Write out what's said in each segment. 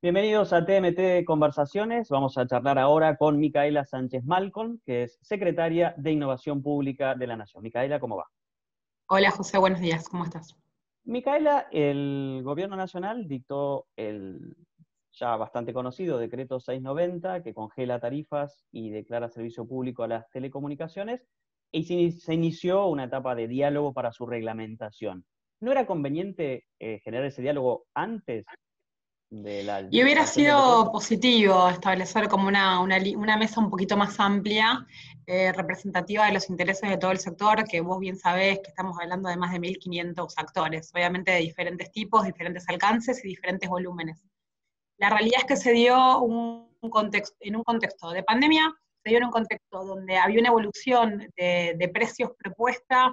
Bienvenidos a TMT Conversaciones. Vamos a charlar ahora con Micaela Sánchez Malcom, que es secretaria de Innovación Pública de la Nación. Micaela, ¿cómo va? Hola José, buenos días, ¿cómo estás? Micaela, el Gobierno Nacional dictó el ya bastante conocido Decreto 690, que congela tarifas y declara servicio público a las telecomunicaciones, y se inició una etapa de diálogo para su reglamentación. ¿No era conveniente generar ese diálogo antes de la Y hubiera sanción del sido decreto? positivo establecer como una mesa un poquito más amplia, representativa de los intereses de todo el sector, que vos bien sabés que estamos hablando de más de 1.500 actores, obviamente de diferentes tipos, diferentes alcances y diferentes volúmenes. La realidad es que se dio en un contexto de pandemia, se dio en un contexto donde había una evolución de precios propuesta,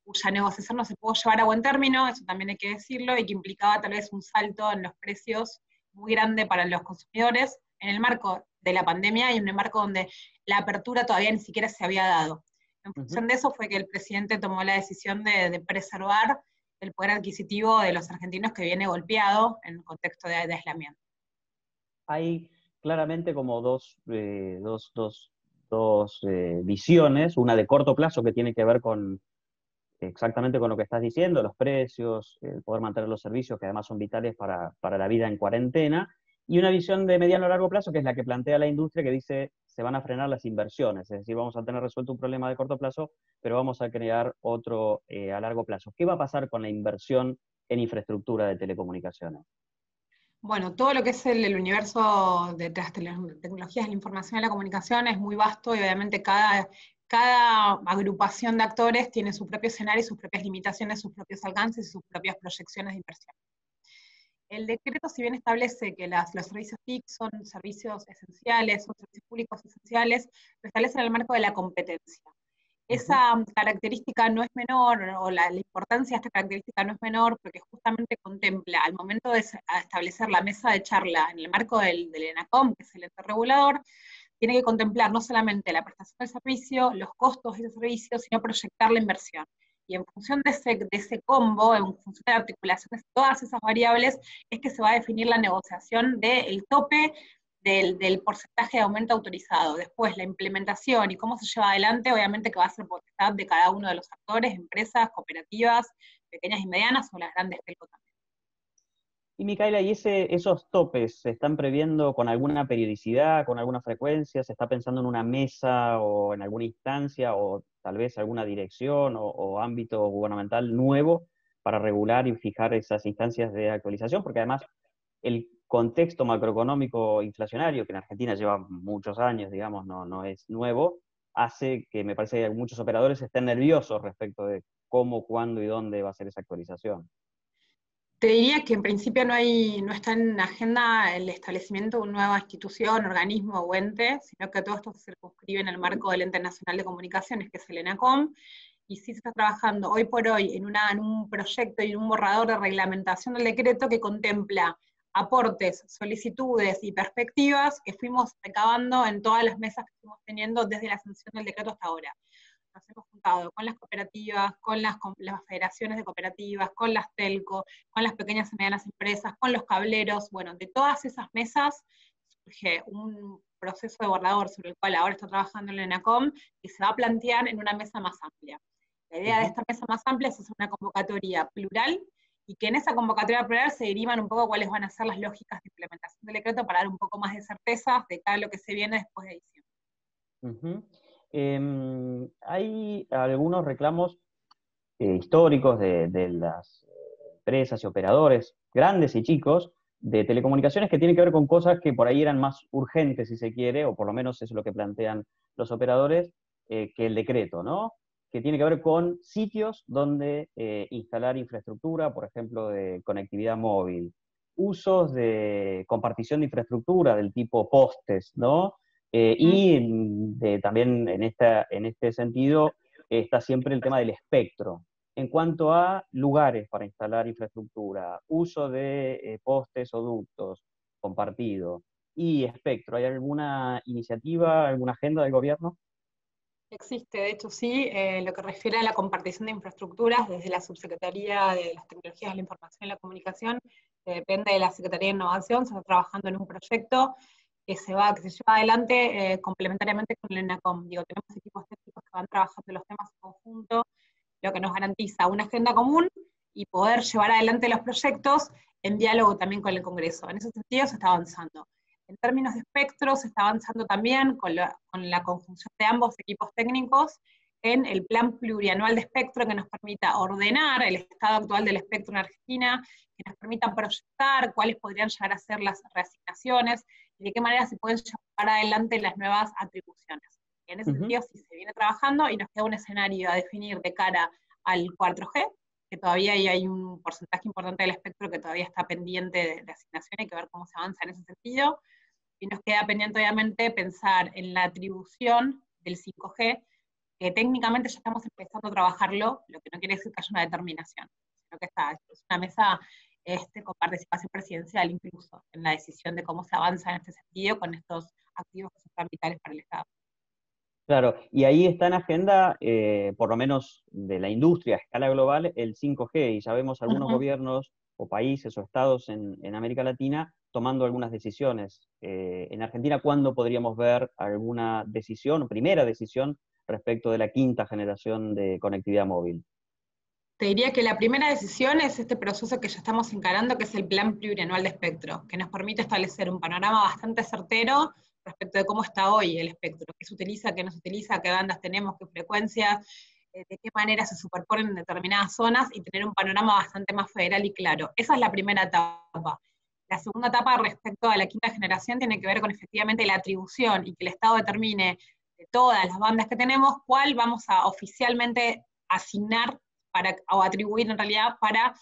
cuya negociación no se pudo llevar a buen término, eso también hay que decirlo, y que implicaba tal vez un salto en los precios muy grande para los consumidores en el marco de la pandemia y en un marco donde la apertura todavía ni siquiera se había dado. En función de eso fue que el presidente tomó la decisión de preservar el poder adquisitivo de los argentinos, que viene golpeado en un contexto de aislamiento. Hay claramente como dos visiones, una de corto plazo que tiene que ver con exactamente con lo que estás diciendo, los precios, el poder mantener los servicios que además son vitales para la vida en cuarentena, y una visión de mediano a largo plazo que es la que plantea la industria, que dice se van a frenar las inversiones, es decir, vamos a tener resuelto un problema de corto plazo, pero vamos a crear otro a largo plazo. ¿Qué va a pasar con la inversión en infraestructura de telecomunicaciones? Bueno, todo lo que es el universo de las tecnologías de la información y la comunicación es muy vasto y obviamente cada agrupación de actores tiene su propio escenario, sus propias limitaciones, sus propios alcances y sus propias proyecciones de inversión. El decreto, si bien establece que los servicios TIC son servicios esenciales, son servicios públicos esenciales, lo establece en el marco de la competencia. Esa característica no es menor, o la importancia de esta característica no es menor, porque justamente contempla, al momento de establecer la mesa de charla en el marco del ENACOM, que es el ente regulador, tiene que contemplar no solamente la prestación del servicio, los costos de ese servicio, sino proyectar la inversión. Y en función de ese combo, en función de la articulación de todas esas variables, es que se va a definir la negociación del tope del porcentaje de aumento autorizado. Después, la implementación y cómo se lleva adelante, obviamente que va a ser potestad de cada uno de los actores, empresas, cooperativas, pequeñas y medianas, o las grandes telcos también. Y Micaela, ¿y esos topes se están previendo con alguna periodicidad, con alguna frecuencia? ¿Se está pensando en una mesa o en alguna instancia o tal vez alguna dirección o ámbito gubernamental nuevo para regular y fijar esas instancias de actualización? Porque además el contexto macroeconómico inflacionario, que en Argentina lleva muchos años, digamos, no es nuevo, hace que me parece que muchos operadores estén nerviosos respecto de cómo, cuándo y dónde va a ser esa actualización. Te diría que en principio no está en agenda el establecimiento de una nueva institución, organismo o ente, sino que todo esto se circunscribe en el marco del Ente Nacional de Comunicaciones, que es el ENACOM, y sí se está trabajando hoy por hoy en un proyecto y en un borrador de reglamentación del decreto que contempla aportes, solicitudes y perspectivas que fuimos recabando en todas las mesas que fuimos teniendo desde la sanción del decreto hasta ahora. Nos hemos juntado con las cooperativas, con las federaciones de cooperativas, con las telco, con las pequeñas y medianas empresas, con los cableros. Bueno, de todas esas mesas surge un proceso de borrador sobre el cual ahora está trabajando el ENACOM y se va a plantear en una mesa más amplia. La idea de esta mesa más amplia es hacer una convocatoria plural y que en esa convocatoria plural se derivan un poco cuáles van a ser las lógicas de implementación del decreto para dar un poco más de certezas de cada lo que se viene después de diciembre. Hay algunos reclamos históricos de las empresas y operadores, grandes y chicos, de telecomunicaciones que tienen que ver con cosas que por ahí eran más urgentes, si se quiere, o por lo menos eso es lo que plantean los operadores, que el decreto, ¿no? Que tiene que ver con sitios donde instalar infraestructura, por ejemplo, de conectividad móvil, usos de compartición de infraestructura del tipo postes, ¿no? También en este sentido está siempre el tema del espectro. En cuanto a lugares para instalar infraestructura, uso de postes o ductos compartido y espectro, ¿hay alguna iniciativa, alguna agenda del gobierno? Existe, de hecho sí, lo que refiere a la compartición de infraestructuras desde la Subsecretaría de las Tecnologías de la Información y la Comunicación, que depende de la Secretaría de Innovación, se está trabajando en un proyecto que se lleva adelante complementariamente con el ENACOM. Digo, tenemos equipos técnicos que van trabajando los temas en conjunto, lo que nos garantiza una agenda común y poder llevar adelante los proyectos en diálogo también con el Congreso. En ese sentido se está avanzando. En términos de espectro, se está avanzando también con la conjunción de ambos equipos técnicos en el plan plurianual de espectro que nos permita ordenar el estado actual del espectro en Argentina, que nos permita proyectar cuáles podrían llegar a ser las reasignaciones y de qué manera se pueden llevar adelante las nuevas atribuciones. En ese sentido, sí se viene trabajando y nos queda un escenario a definir de cara al 4G, que todavía hay un porcentaje importante del espectro que todavía está pendiente de asignación, hay que ver cómo se avanza en ese sentido, y nos queda pendiente obviamente pensar en la atribución del 5G, que técnicamente ya estamos empezando a trabajarlo, lo que no quiere decir que haya una determinación, sino que es una mesa con participación presidencial incluso, en la decisión de cómo se avanza en este sentido con estos activos que son tan vitales para el Estado. Claro, y ahí está en agenda, por lo menos de la industria a escala global, el 5G, y ya vemos algunos gobiernos o países o estados en América Latina tomando algunas decisiones. En Argentina, ¿cuándo podríamos ver alguna decisión, primera decisión, respecto de la quinta generación de conectividad móvil? Te diría que la primera decisión es este proceso que ya estamos encarando, que es el Plan Plurianual de Espectro, que nos permite establecer un panorama bastante certero respecto de cómo está hoy el espectro, qué se utiliza, qué no se utiliza, qué bandas tenemos, qué frecuencias, de qué manera se superponen en determinadas zonas y tener un panorama bastante más federal y claro. Esa es la primera etapa. La segunda etapa respecto a la quinta generación tiene que ver con efectivamente la atribución y que el Estado determine de todas las bandas que tenemos cuál vamos a oficialmente asignar o atribuir en realidad para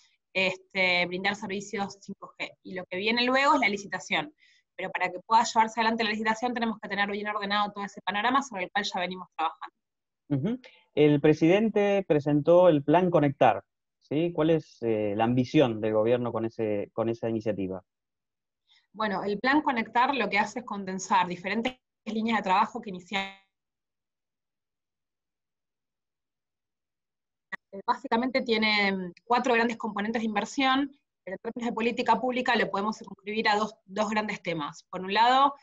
brindar servicios 5G. Y lo que viene luego es la licitación. Pero para que pueda llevarse adelante la licitación tenemos que tener bien ordenado todo ese panorama sobre el cual ya venimos trabajando. El presidente presentó el Plan Conectar, ¿sí? ¿Cuál es la ambición del gobierno con esa iniciativa? Bueno, el Plan Conectar lo que hace es condensar diferentes líneas de trabajo que inician. Básicamente tiene 4 grandes componentes de inversión, pero en términos de política pública lo podemos circunscribir a dos grandes temas. Por un lado,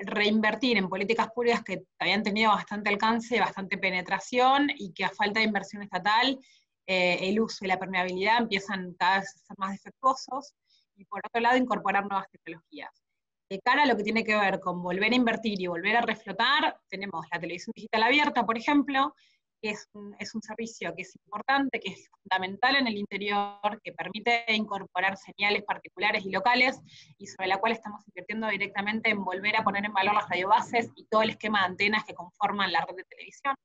reinvertir en políticas públicas que habían tenido bastante alcance, bastante penetración, y que a falta de inversión estatal, el uso y la permeabilidad empiezan cada vez a ser más defectuosos, y por otro lado, incorporar nuevas tecnologías. De cara a lo que tiene que ver con volver a invertir y volver a reflotar, tenemos la televisión digital abierta, por ejemplo, que es un servicio que es importante, que es fundamental en el interior, que permite incorporar señales particulares y locales, y sobre la cual estamos invirtiendo directamente en volver a poner en valor las radiobases y todo el esquema de antenas que conforman la red de televisión.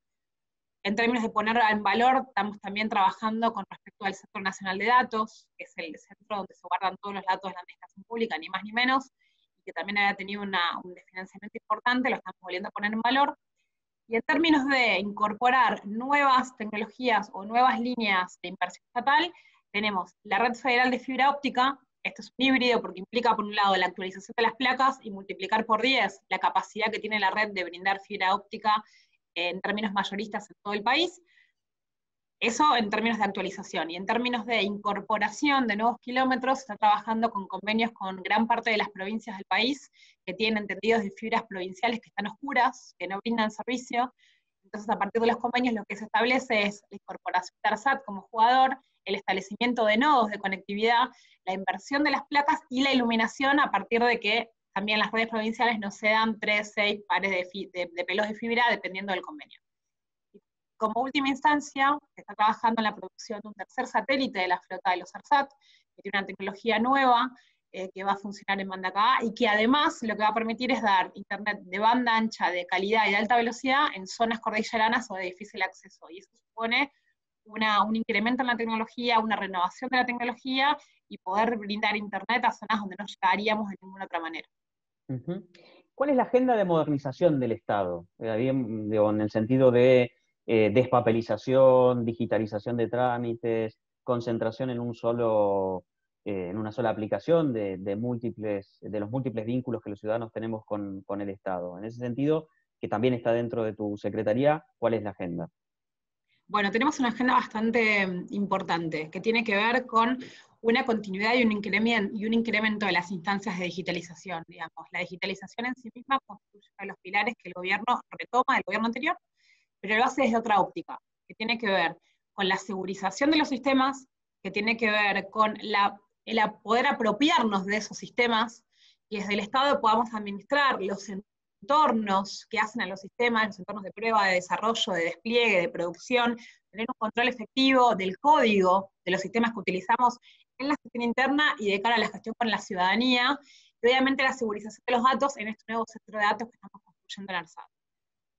En términos de poner en valor, estamos también trabajando con respecto al Centro Nacional de Datos, que es el centro donde se guardan todos los datos de la administración pública, ni más ni menos, y que también había tenido un financiamiento importante, lo estamos volviendo a poner en valor. Y en términos de incorporar nuevas tecnologías o nuevas líneas de inversión estatal, tenemos la red federal de fibra óptica. Esto es un híbrido porque implica, por un lado, la actualización de las placas y multiplicar por 10 la capacidad que tiene la red de brindar fibra óptica en términos mayoristas en todo el país. Eso en términos de actualización. Y en términos de incorporación de nuevos kilómetros, está trabajando con convenios con gran parte de las provincias del país que tienen tendidos de fibras provinciales que están oscuras, que no brindan servicio. Entonces, a partir de los convenios, lo que se establece es la incorporación de ARSAT como jugador, el establecimiento de nodos de conectividad, la inversión de las placas y la iluminación a partir de que también las redes provinciales nos cedan 3, 6 pares de pelos de fibra dependiendo del convenio. Como última instancia, se está trabajando en la producción de un tercer satélite de la flota de los ARSAT, que tiene una tecnología nueva, que va a funcionar en banda KA, y que además lo que va a permitir es dar internet de banda ancha, de calidad y de alta velocidad en zonas cordilleranas o de difícil acceso, y eso supone un incremento en la tecnología, una renovación de la tecnología, y poder brindar internet a zonas donde no llegaríamos de ninguna otra manera. ¿Cuál es la agenda de modernización del Estado? En el sentido de despapelización, digitalización de trámites, concentración en en una sola aplicación de los múltiples vínculos que los ciudadanos tenemos con el Estado. En ese sentido, que también está dentro de tu secretaría, ¿cuál es la agenda? Bueno, tenemos una agenda bastante importante, que tiene que ver con una continuidad y un incremento de las instancias de digitalización, digamos. La digitalización en sí misma constituye uno de los pilares que el gobierno retoma del gobierno anterior, pero lo hace desde otra óptica, que tiene que ver con la segurización de los sistemas, que tiene que ver con el poder apropiarnos de esos sistemas, y desde el Estado podamos administrar los entornos que hacen a los sistemas, los entornos de prueba, de desarrollo, de despliegue, de producción, tener un control efectivo del código de los sistemas que utilizamos en la gestión interna y de cara a la gestión con la ciudadanía, y obviamente la segurización de los datos en este nuevo centro de datos que estamos construyendo en ARSAT.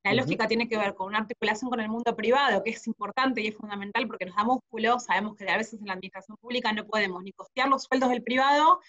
La lógica tiene que ver con una articulación con el mundo privado, que es importante y es fundamental porque nos da músculo. Sabemos que a veces en la administración pública no podemos ni costear los sueldos del privado,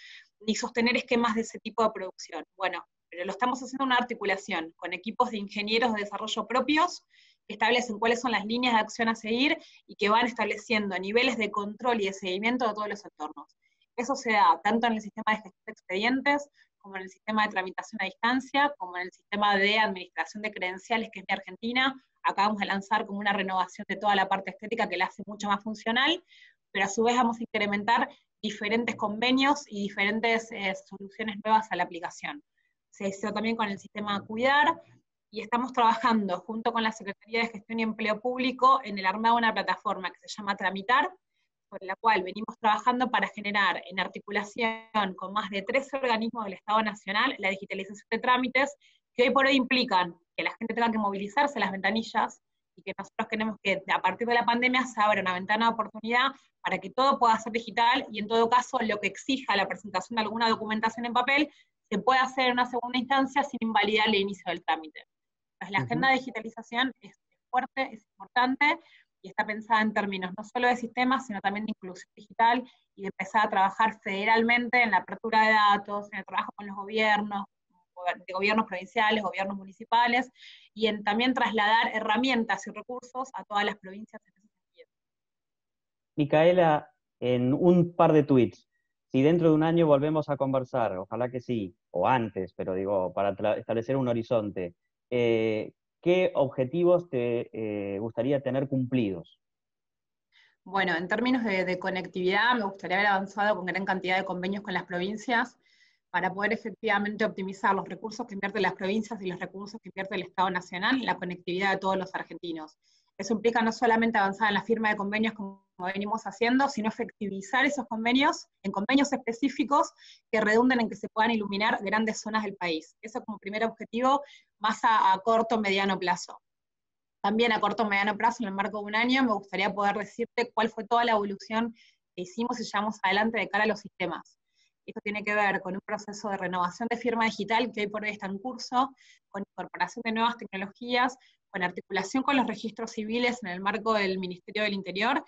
ni sostener esquemas de ese tipo de producción. Bueno, pero lo estamos haciendo una articulación con equipos de ingenieros de desarrollo propios, que establecen cuáles son las líneas de acción a seguir y que van estableciendo niveles de control y de seguimiento de todos los entornos. Eso se da tanto en el sistema de gestión de expedientes, como en el sistema de tramitación a distancia, como en el sistema de administración de credenciales, que es de Argentina. Acabamos de lanzar como una renovación de toda la parte estética que la hace mucho más funcional, pero a su vez vamos a incrementar diferentes convenios y diferentes soluciones nuevas a la aplicación. Se hizo también con el sistema Cuidar, y estamos trabajando junto con la Secretaría de Gestión y Empleo Público en el armado de una plataforma que se llama Tramitar, sobre la cual venimos trabajando para generar, en articulación con más de 13 organismos del Estado Nacional, la digitalización de trámites, que hoy por hoy implican que la gente tenga que movilizarse las ventanillas, y que nosotros queremos que a partir de la pandemia se abra una ventana de oportunidad para que todo pueda ser digital, y en todo caso lo que exija la presentación de alguna documentación en papel, se puede hacer en una segunda instancia sin invalidar el inicio del trámite. Entonces, la agenda de digitalización es fuerte, es importante, y está pensada en términos no solo de sistemas, sino también de inclusión digital, y de empezar a trabajar federalmente en la apertura de datos, en el trabajo con los gobiernos, de gobiernos provinciales, gobiernos municipales, y en también trasladar herramientas y recursos a todas las provincias en ese sentido. Micaela, en un par de tweets, si dentro de un año volvemos a conversar, ojalá que sí, o antes, pero digo, para establecer un horizonte, ¿qué objetivos te gustaría tener cumplidos? Bueno, en términos de conectividad, me gustaría haber avanzado con gran cantidad de convenios con las provincias para poder efectivamente optimizar los recursos que invierten las provincias y los recursos que invierte el Estado Nacional en la conectividad de todos los argentinos. Eso implica no solamente avanzar en la firma de convenios como venimos haciendo, sino efectivizar esos convenios en convenios específicos que redunden en que se puedan iluminar grandes zonas del país. Eso como primer objetivo, más a corto o mediano plazo. También a corto o mediano plazo, en el marco de un año, me gustaría poder decirte cuál fue toda la evolución que hicimos y llevamos adelante de cara a los sistemas. Esto tiene que ver con un proceso de renovación de firma digital que hoy por hoy está en curso, con incorporación de nuevas tecnologías, con articulación con los registros civiles en el marco del Ministerio del Interior,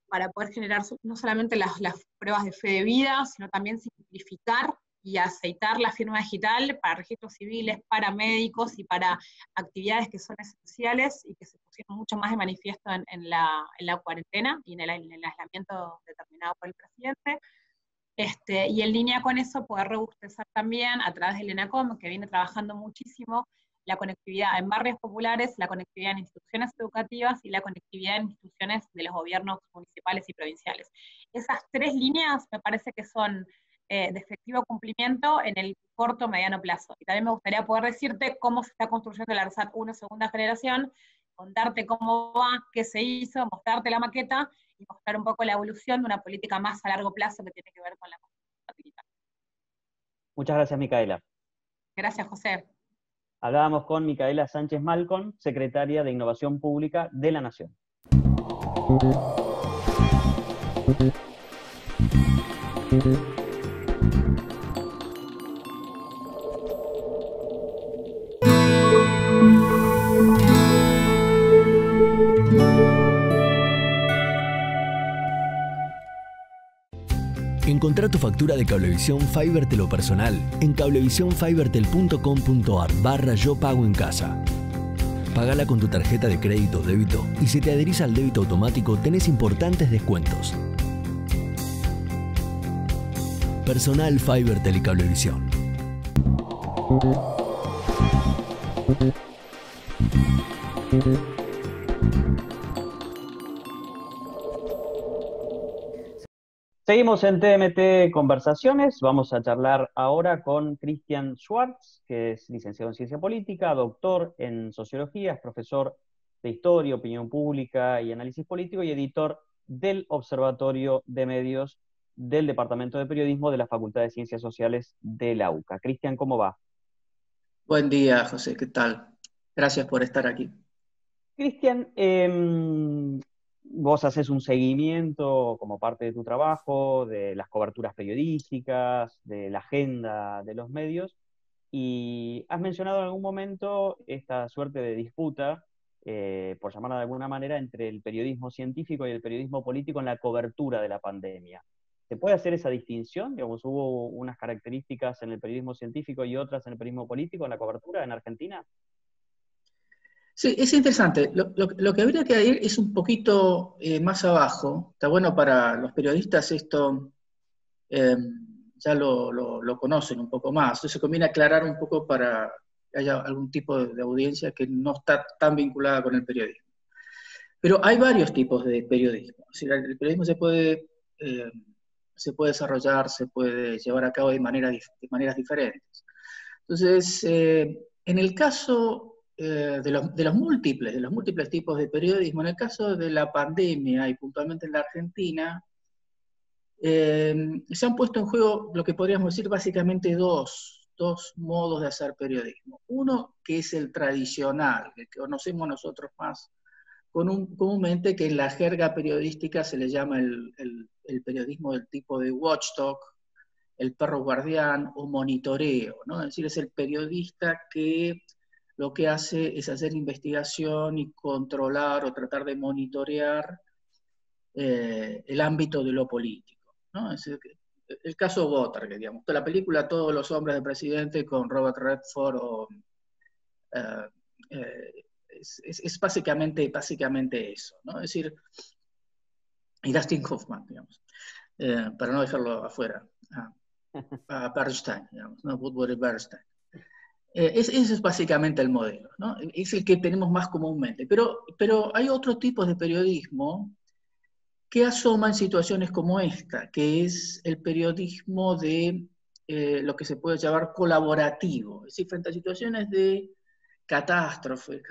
para poder generar no solamente las pruebas de fe de vida, sino también simplificar y aceitar la firma digital para registros civiles, para médicos y para actividades que son esenciales y que se pusieron mucho más de manifiesto en la cuarentena y en el aislamiento determinado por el presidente. Y en línea con eso, poder robustecer también a través del ENACOM, que viene trabajando muchísimo, la conectividad en barrios populares, la conectividad en instituciones educativas y la conectividad en instituciones de los gobiernos municipales y provinciales. Esas tres líneas me parece que son de efectivo cumplimiento en el corto o mediano plazo. Y también me gustaría poder decirte cómo se está construyendo el ARSAT 1 segunda generación, contarte cómo va, qué se hizo, mostrarte la maqueta y mostrar un poco la evolución de una política más a largo plazo que tiene que ver con la construcción digital. Muchas gracias, Micaela. Gracias, José. Hablábamos con Micaela Sánchez Malcon, secretaria de Innovación Pública de la Nación. Encontrá tu factura de Cablevisión Fibertel o personal en cablevisionfibertel.com.ar/yo pago en casa. Pagala con tu tarjeta de crédito o débito y si te adherís al débito automático tenés importantes descuentos. Personal Fibertel y Cablevisión. Seguimos en TMT Conversaciones. Vamos a charlar ahora con Christian Schwartz, que es licenciado en Ciencia Política, doctor en Sociología, es profesor de Historia, Opinión Pública y Análisis Político y editor del Observatorio de Medios del Departamento de Periodismo de la Facultad de Ciencias Sociales de la UCA. Christian, ¿cómo va? Buen día, José, ¿qué tal? Gracias por estar aquí. Christian, vos haces un seguimiento como parte de tu trabajo, de las coberturas periodísticas, de la agenda de los medios, y has mencionado en algún momento esta suerte de disputa, por llamarla de alguna manera, entre el periodismo científico y el periodismo político en la cobertura de la pandemia. ¿Se puede hacer esa distinción? Digamos, ¿hubo unas características en el periodismo científico y otras en el periodismo político en la cobertura en Argentina? Sí, es interesante. Lo que habría que ir es un poquito más abajo. Está bueno para los periodistas esto, ya lo conocen un poco más. Entonces conviene aclarar un poco para que haya algún tipo de audiencia que no está tan vinculada con el periodismo. Pero hay varios tipos de periodismo. Es decir, el periodismo se puede desarrollar, se puede llevar a cabo de maneras diferentes. Entonces, en el caso de los múltiples tipos de periodismo, en el caso de la pandemia y puntualmente en la Argentina, se han puesto en juego lo que podríamos decir básicamente dos modos de hacer periodismo. Uno que es el tradicional, el que conocemos nosotros más comúnmente, que en la jerga periodística se le llama el periodismo del tipo de watchdog, el perro guardián o monitoreo, ¿no? Es decir, es el periodista que lo que hace es hacer investigación y controlar o tratar de monitorear el ámbito de lo político, ¿no? Es decir, el caso Watergate, digamos, la película Todos los hombres del presidente con Robert Redford es básicamente eso, ¿no? Es decir, y Dustin Hoffman, digamos, para no dejarlo afuera, a Bernstein, digamos, ¿no? Woodward y Bernstein. Ese es básicamente el modelo, ¿no? Es el que tenemos más comúnmente. Pero hay otros tipos de periodismo que asoma en situaciones como esta, que es el periodismo de lo que se puede llamar colaborativo. Es decir, frente a situaciones de catástrofes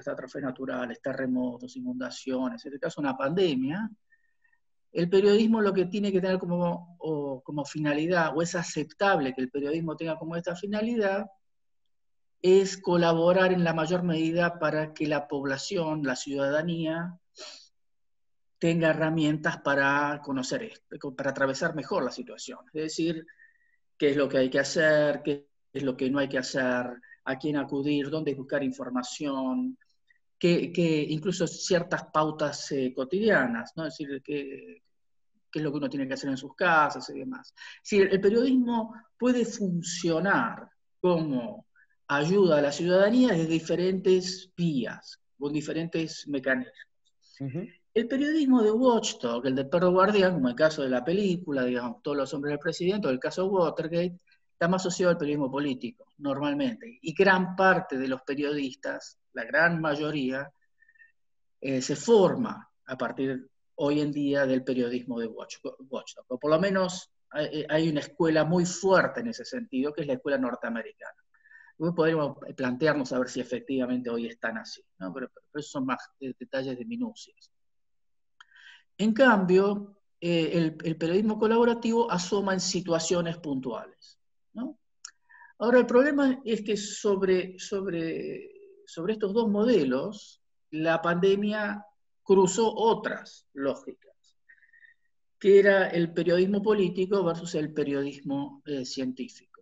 naturales, terremotos, inundaciones, en este caso una pandemia, el periodismo lo que tiene que tener como finalidad, o es aceptable que el periodismo tenga como esta finalidad, es colaborar en la mayor medida para que la población, la ciudadanía, tenga herramientas para conocer esto, para atravesar mejor la situación. Es decir, qué es lo que hay que hacer, qué es lo que no hay que hacer, a quién acudir, dónde buscar información, que incluso ciertas pautas cotidianas, ¿no? Es decir, qué es lo que uno tiene que hacer en sus casas y demás. Si el periodismo puede funcionar como ayuda a la ciudadanía de diferentes vías, con diferentes mecanismos. Uh-huh. El periodismo de watchdog, el de perro guardián, como el caso de la película, digamos, Todos los hombres del presidente, o el caso Watergate, está más asociado al periodismo político, normalmente. Y gran parte de los periodistas, la gran mayoría, se forma a partir hoy en día del periodismo de watchdog. O por lo menos hay una escuela muy fuerte en ese sentido, que es la escuela norteamericana. Luego podríamos plantearnos a ver si efectivamente hoy están así, ¿no? Pero esos son más detalles de minucias. En cambio, el periodismo colaborativo asoma en situaciones puntuales, ¿no? Ahora, el problema es que sobre estos dos modelos, la pandemia cruzó otras lógicas, que era el periodismo político versus el periodismo científico.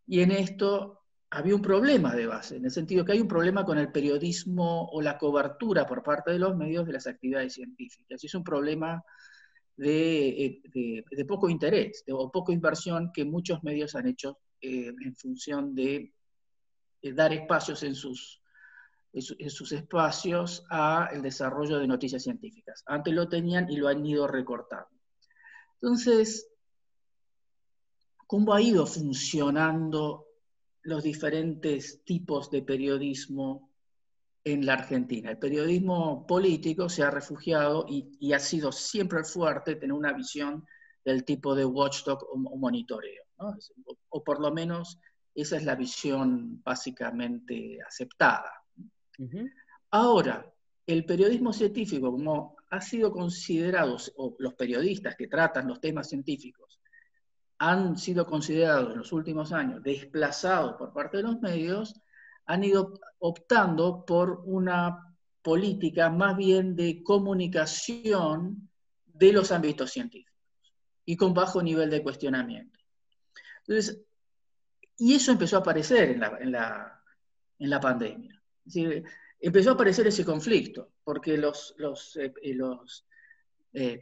Y en esto había un problema de base, en el sentido que hay un problema con el periodismo o la cobertura por parte de los medios de las actividades científicas. Y es un problema de poco interés o poca inversión que muchos medios han hecho en función de dar espacios en sus espacios al desarrollo de noticias científicas. Antes lo tenían y lo han ido recortando. Entonces, ¿cómo ha ido funcionando los diferentes tipos de periodismo en la Argentina? El periodismo político se ha refugiado y ha sido siempre fuerte tener una visión del tipo de watchdog o monitoreo, ¿no? O por lo menos esa es la visión básicamente aceptada. Ahora, el periodismo científico, como ha sido considerado, o los periodistas que tratan los temas científicos, han sido considerados en los últimos años desplazados por parte de los medios, han ido optando por una política más bien de comunicación de los ámbitos científicos y con bajo nivel de cuestionamiento. Entonces, y eso empezó a aparecer en la pandemia. Es decir, empezó a aparecer ese conflicto, porque los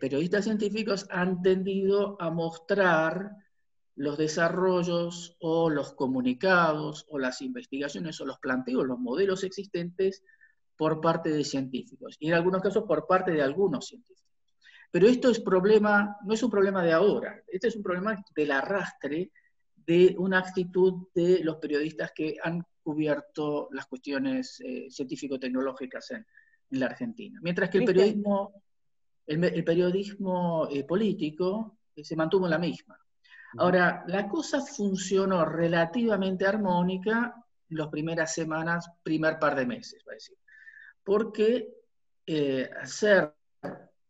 periodistas científicos han tendido a mostrar los desarrollos o los comunicados o las investigaciones o los planteos, los modelos existentes por parte de científicos, y en algunos casos por parte de algunos científicos. Pero esto no es un problema de ahora, este es un problema del arrastre de una actitud de los periodistas que han cubierto las cuestiones científico-tecnológicas en la Argentina. Mientras que el periodismo político se mantuvo en la misma. Ahora, la cosa funcionó relativamente armónica en las primeras semanas, primer par de meses, va a decir. Porque hacer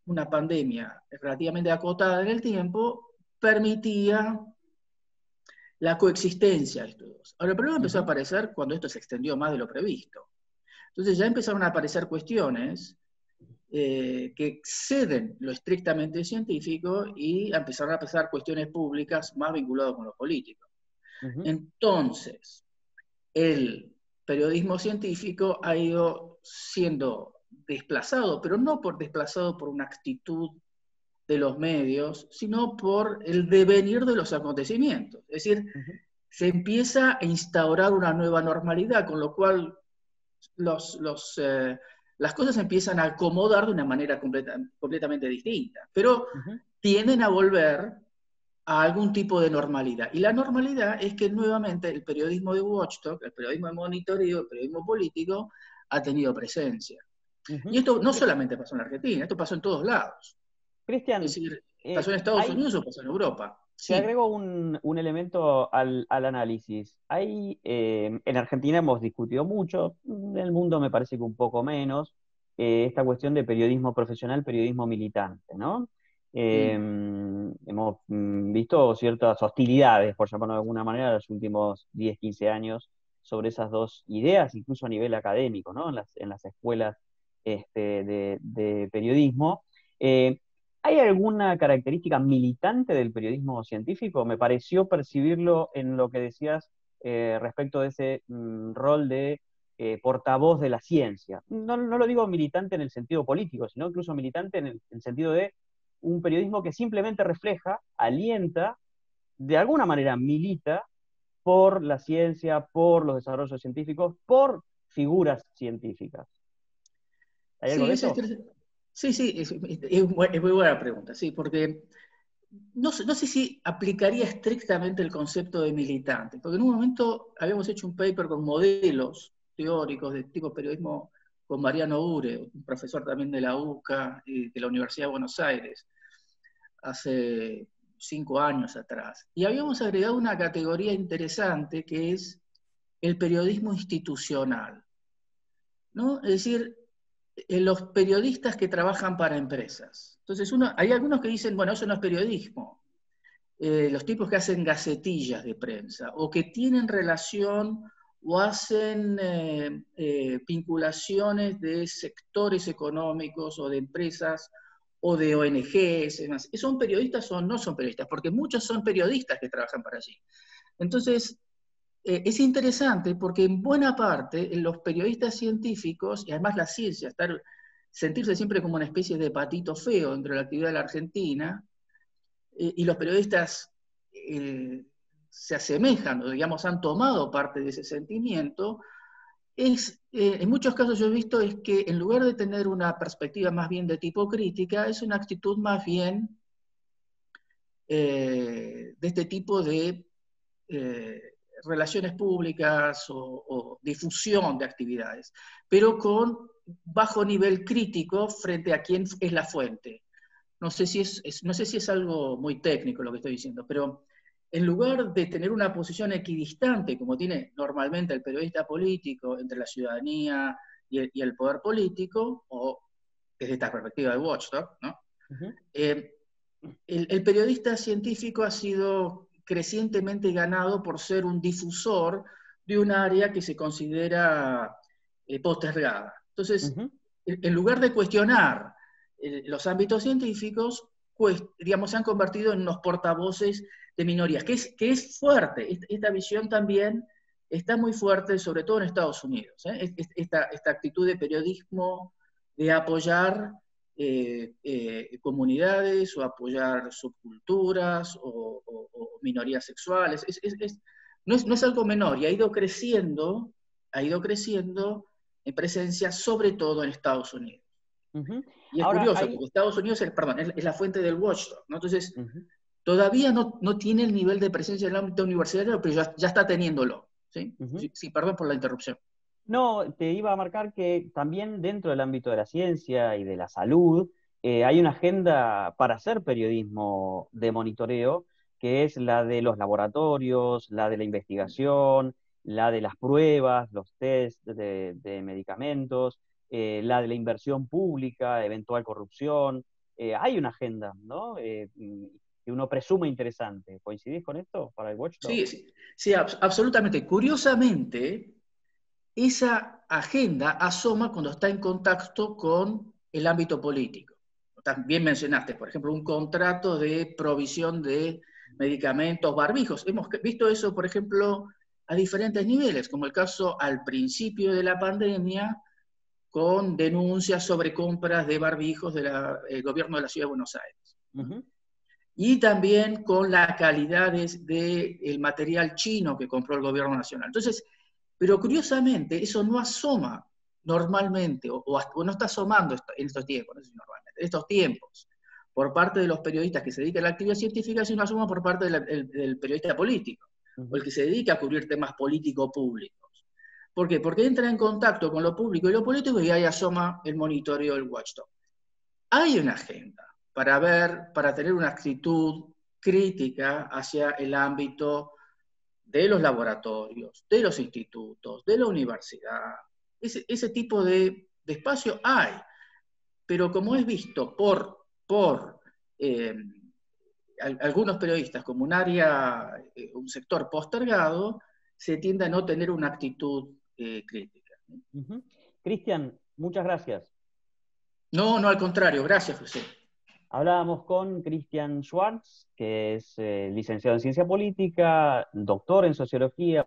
una pandemia relativamente acotada en el tiempo permitía la coexistencia de estos dos. Ahora, el problema empezó a aparecer cuando esto se extendió más de lo previsto. Entonces ya empezaron a aparecer cuestiones que exceden lo estrictamente científico y empezaron a pasar cuestiones públicas más vinculadas con los políticos. Entonces, el periodismo científico ha ido siendo desplazado, pero no desplazado por una actitud de los medios, sino por el devenir de los acontecimientos. Es decir, se empieza a instaurar una nueva normalidad, con lo cual las cosas empiezan a acomodar de una manera completamente distinta, pero tienden a volver a algún tipo de normalidad. Y la normalidad es que nuevamente el periodismo de watchdog, el periodismo de monitoreo, el periodismo político, ha tenido presencia. Y esto no solamente pasó en la Argentina, esto pasó en todos lados. Cristian, es decir, pasó en Estados Unidos o pasó en Europa. Te agrego un elemento al análisis. En Argentina hemos discutido mucho, en el mundo me parece que un poco menos, esta cuestión de periodismo profesional, periodismo militante, ¿no? Hemos visto ciertas hostilidades, por llamarlo de alguna manera, en los últimos 10, 15 años sobre esas dos ideas, incluso a nivel académico, ¿no? En las escuelas de periodismo. ¿Hay alguna característica militante del periodismo científico? Me pareció percibirlo en lo que decías respecto de ese rol de portavoz de la ciencia. No lo digo militante en el sentido político, sino incluso militante en el sentido de un periodismo que simplemente refleja, alienta, de alguna manera milita por la ciencia, por los desarrollos científicos, por figuras científicas. ¿Hay algo de eso? Sí, es muy buena pregunta, sí, porque no sé si aplicaría estrictamente el concepto de militante, porque en un momento habíamos hecho un paper con modelos teóricos de tipo periodismo con Mariano Ure, un profesor también de la UCA y de la Universidad de Buenos Aires, hace 5 años atrás. Y habíamos agregado una categoría interesante que es el periodismo institucional, ¿no? Es decir, los periodistas que trabajan para empresas. Entonces, hay algunos que dicen, bueno, eso no es periodismo. Los tipos que hacen gacetillas de prensa, o que tienen relación o hacen vinculaciones de sectores económicos o de empresas o de ONGs, demás. ¿Son periodistas o no son periodistas? Porque muchos son periodistas que trabajan para allí. Entonces, es interesante porque en buena parte los periodistas científicos, y además la ciencia, sentirse siempre como una especie de patito feo dentro de la actividad de la Argentina, y los periodistas se asemejan, o digamos han tomado parte de ese sentimiento, en muchos casos yo he visto es que en lugar de tener una perspectiva más bien de tipo crítica, es una actitud más bien de este tipo de relaciones públicas o difusión de actividades, pero con bajo nivel crítico frente a quién es la fuente. no sé si no sé si es algo muy técnico lo que estoy diciendo, pero en lugar de tener una posición equidistante, como tiene normalmente el periodista político entre la ciudadanía y el poder político, o desde esta perspectiva de Watchdog, ¿no? El periodista científico ha sido crecientemente ganado por ser un difusor de un área que se considera postergada. Entonces, en lugar de cuestionar los ámbitos científicos, digamos, se han convertido en unos portavoces de minorías, que es fuerte. Esta visión también está muy fuerte, sobre todo en Estados Unidos. Esta actitud de periodismo de apoyar comunidades o apoyar subculturas o minorías sexuales. No es algo menor y ha ido creciendo en presencia, sobre todo en Estados Unidos. Y es curioso, porque Estados Unidos es la fuente del Watchdog, ¿no? Entonces, todavía no tiene el nivel de presencia en el ámbito universitario, pero ya está teniéndolo. ¿Sí? Sí, perdón por la interrupción. No, te iba a marcar que también dentro del ámbito de la ciencia y de la salud hay una agenda para hacer periodismo de monitoreo, que es la de los laboratorios, la de la investigación, la de las pruebas, los test de medicamentos, la de la inversión pública, eventual corrupción. Hay una agenda, ¿no? Que uno presume interesante. ¿Coincidís con esto para el Watchdog? Sí, absolutamente. Curiosamente, esa agenda asoma cuando está en contacto con el ámbito político. También mencionaste, por ejemplo, un contrato de provisión de medicamentos, barbijos. Hemos visto eso, por ejemplo, a diferentes niveles, como el caso al principio de la pandemia, con denuncias sobre compras de barbijos del gobierno de la Ciudad de Buenos Aires. Y también con la calidad del material chino que compró el gobierno nacional. Entonces, pero curiosamente, eso no asoma normalmente, o no está asomando en estos tiempos, no sé si normalmente, en estos tiempos, por parte de los periodistas que se dedican a la actividad científica, sino asoma por parte del periodista político, o el que se dedica a cubrir temas político-públicos. ¿Por qué? Porque entra en contacto con lo público y lo político y ahí asoma el monitoreo del Watchdog. Hay una agenda para tener una actitud crítica hacia el ámbito de los laboratorios, de los institutos, de la universidad. Ese tipo de espacio hay, pero como es visto por algunos periodistas como un sector postergado, se tiende a no tener una actitud crítica. Cristian, muchas gracias. No, al contrario, gracias, José. Hablábamos con Cristian Schwartz, que es licenciado en Ciencia Política, doctor en Sociología,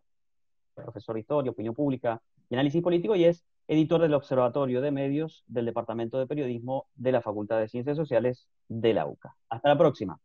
profesor de Historia, Opinión Pública y Análisis Político, y es editor del Observatorio de Medios del Departamento de Periodismo de la Facultad de Ciencias Sociales de la UCA. Hasta la próxima.